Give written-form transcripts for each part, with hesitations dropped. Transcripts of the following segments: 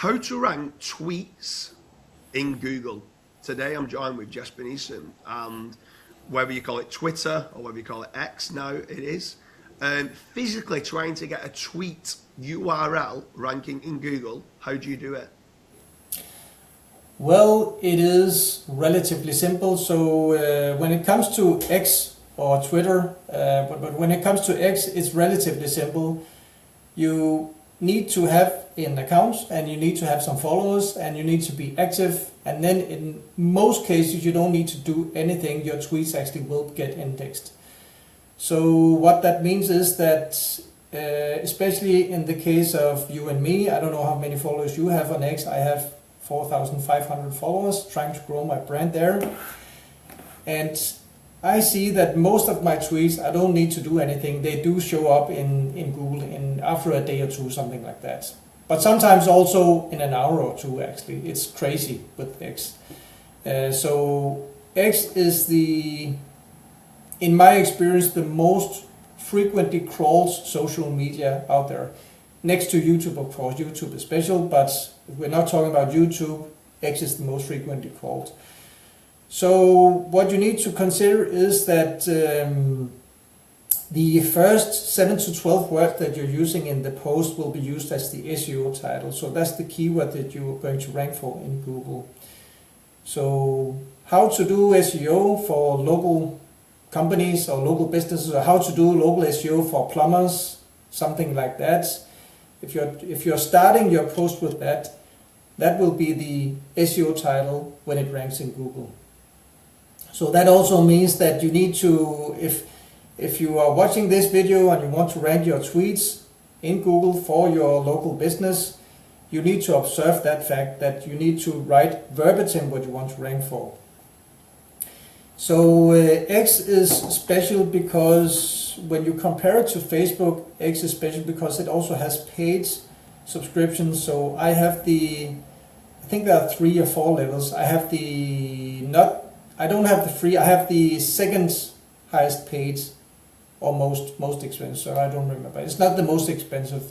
How to rank tweets in Google. Today I'm joined with Jesper Nissen, and whether you call it Twitter or whether you call it X now it is, physically trying to get a tweet URL ranking in Google, how do you do it? Well, it is relatively simple. So when it comes to X or Twitter, but when it comes to X, it's relatively simple. You need to have an account and you need to have some followers and you need to be active, and then in most cases you don't need to do anything. Your tweets actually will get indexed. So what that means is that especially in the case of you and me, I don't know how many followers you have on X. I have 4,500 followers, trying to grow my brand there, and I see that most of my tweets, I don't need to do anything. They do show up in Google in after a day or two, something like that. But sometimes also in an hour or two, actually. It's crazy with X. So X is in my experience, the most frequently crawled social media out there. Next to YouTube, of course. YouTube is special, but if we're not talking about YouTube, X is the most frequently crawled. So what you need to consider is that the first 7 to 12 words that you're using in the post will be used as the SEO title. So that's the keyword that you're going to rank for in Google. So how to do SEO for local companies or local businesses, or how to do local SEO for plumbers, something like that. If you're starting your post with that, that will be the SEO title when it ranks in Google. So that also means that you need to, if you are watching this video and you want to rank your tweets in Google for your local business, you need to observe that fact that you need to write verbatim what you want to rank for. So X is special because when you compare it to Facebook, X is special because it also has paid subscriptions. So I think there are 3 or 4 levels. I don't have the free, I have the second highest paid or most expensive, so I don't remember. It's not the most expensive,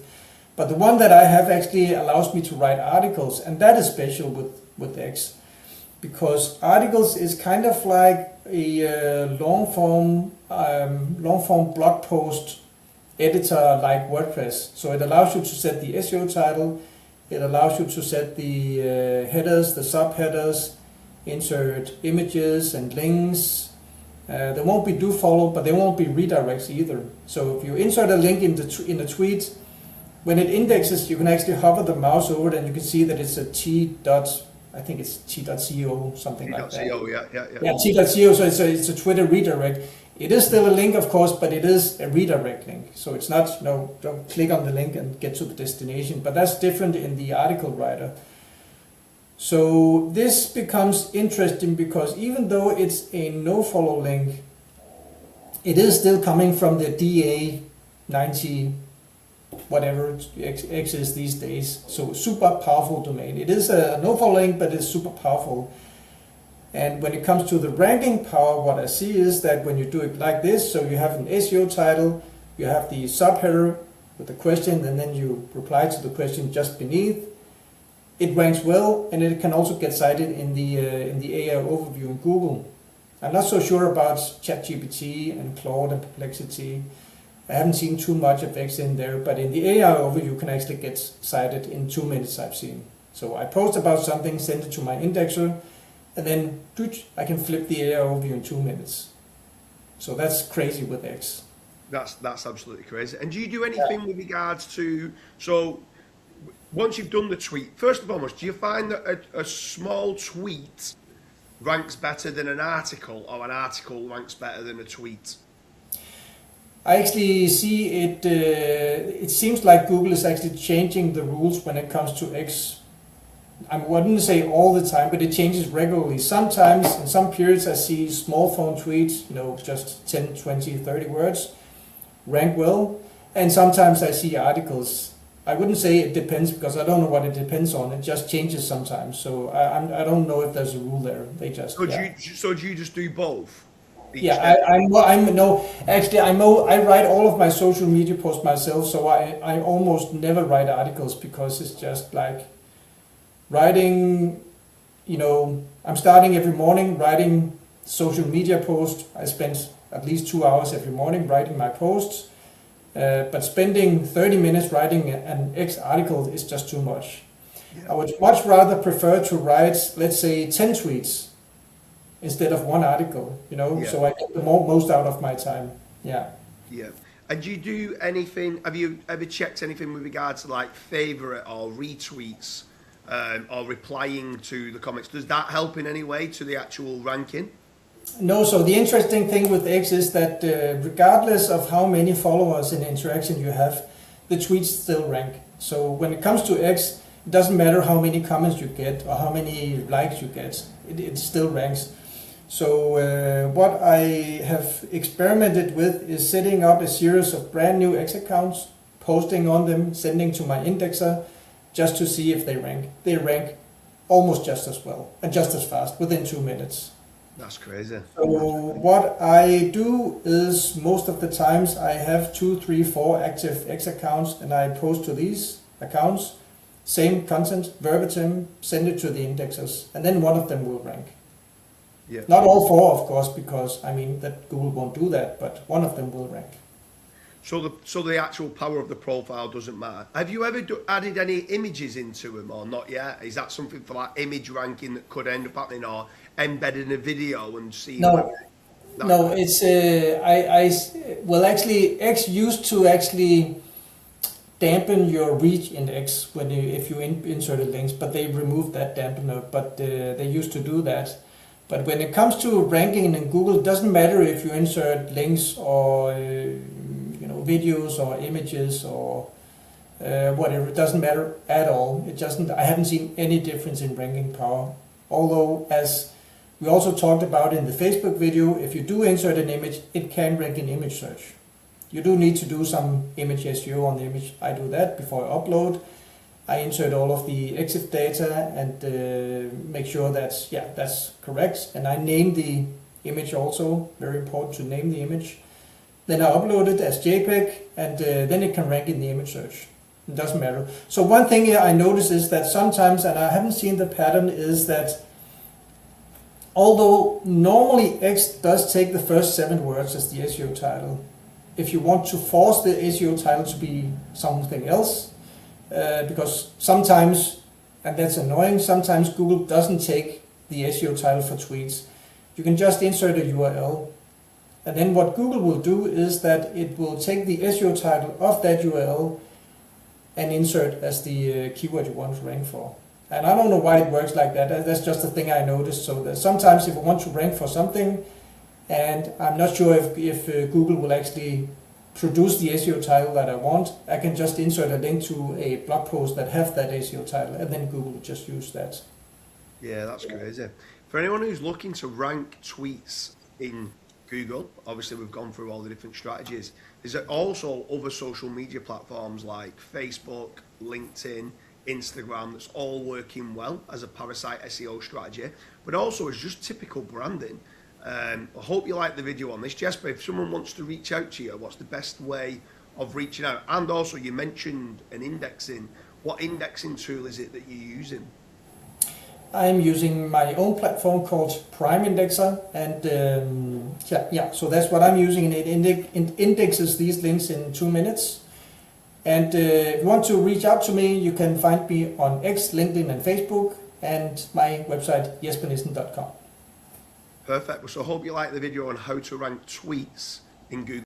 but the one that I have actually allows me to write articles, and that is special with X, because articles is kind of like a long form blog post editor like WordPress. So it allows you to set the SEO title, it allows you to set the headers, the subheaders, insert images and links. There won't be do follow, but there won't be redirects either. So if you insert a link in the tweet, when it indexes, you can actually hover the mouse over it and you can see that it's a I think it's t.co, something like that. T.co, yeah. Yeah, t.co, so it's a Twitter redirect. It is still a link, of course, but it is a redirect link. So it's not, don't click on the link and get to the destination, but that's different in the article writer. So this becomes interesting because even though it's a no-follow link, it is still coming from the DA 90, whatever X is these days. So super powerful domain. It is a no-follow link, but it's super powerful. And when it comes to the ranking power, what I see is that when you do it like this, so you have an SEO title, you have the subheader with the question, and then you reply to the question just beneath. It ranks well, and it can also get cited in the AI overview in Google. I'm not so sure about ChatGPT and Claude and Perplexity. I haven't seen too much of X in there, but in the AI overview, you can actually get cited in 2 minutes, I've seen. So I post about something, send it to my indexer, and then I can flip the AI overview in 2 minutes. So that's crazy with X. That's absolutely crazy. And do you do anything with regards to, so once you've done the tweet, first and foremost, do you find that a small tweet ranks better than an article, or an article ranks better than a tweet? I actually see it, it seems like Google is actually changing the rules when it comes to X. I wouldn't say all the time, but it changes regularly. Sometimes, in some periods, I see small form tweets, just 10, 20, 30 words, rank well. And sometimes I see articles. I wouldn't say it depends because I don't know what it depends on. It just changes sometimes. So I don't know if there's a rule there. They just. So do you just do both? Yeah, I write all of my social media posts myself, so I almost never write articles because it's just like writing, I'm starting every morning writing social media posts. I spend at least 2 hours every morning writing my posts, but spending 30 minutes writing an X article is just too much. I would much rather prefer to write, let's say, 10 tweets instead of one article, so I get the most out of my time. Yeah. And do you do anything, have you ever checked anything with regards to like favorite or retweets or replying to the comments? Does that help in any way to the actual ranking? No, so the interesting thing with X is that regardless of how many followers and interaction you have, the tweets still rank. So when it comes to X, it doesn't matter how many comments you get or how many likes you get, it still ranks. So what I have experimented with is setting up a series of brand new X accounts, posting on them, sending to my indexer, just to see if they rank. They rank almost just as well and just as fast within 2 minutes. That's crazy. So what I do is most of the times I have 2, 3, 4 active X accounts and I post to these accounts, same content, verbatim, send it to the indexers, and then one of them will rank. Not all 4, of course, because that Google won't do that, but one of them will rank. So the actual power of the profile doesn't matter. Have you ever added any images into them or not yet? Is that something for like image ranking that could end up happening, or embedding a video and seeing? No, it's actually X used to actually dampen your reach index if you inserted links, but they removed that dampener. But they used to do that. But when it comes to ranking in Google, it doesn't matter if you insert links or videos or images or whatever. It doesn't matter at all. I haven't seen any difference in ranking power. Although, as we also talked about in the Facebook video, if you do insert an image, it can rank in image search. You do need to do some image SEO on the image. I do that before I upload. I insert all of the EXIF data and make sure that's correct. And I name the image also. Very important to name the image. Then I upload it as JPEG, and then it can rank in the image search. It doesn't matter. So one thing I notice is that sometimes, and I haven't seen the pattern, is that although normally X does take the first 7 words as the SEO title, if you want to force the SEO title to be something else, because sometimes, and that's annoying, sometimes Google doesn't take the SEO title for tweets. You can just insert a URL. And then what Google will do is that it will take the SEO title of that URL and insert as the keyword you want to rank for. And I don't know why it works like that. That's just a thing I noticed. So that sometimes if I want to rank for something, and I'm not sure if Google will actually produce the SEO title that I want, I can just insert a link to a blog post that have that SEO title, and then Google will just use that. Yeah, that's crazy. For anyone who's looking to rank tweets in Google, obviously we've gone through all the different strategies. Is there also other social media platforms like Facebook, LinkedIn, Instagram that's all working well as a parasite SEO strategy, but also as just typical branding? I hope you like the video on this. Jesper, if someone wants to reach out to you, what's the best way of reaching out? And also you mentioned an indexing. What indexing tool is it that you're using? I'm using my own platform called Prime Indexer, and so that's what I'm using. It indexes these links in 2 minutes. And if you want to reach out to me, you can find me on X, LinkedIn, and Facebook, and my website, jespernissen.com. Perfect. So I hope you like the video on how to rank tweets in Google.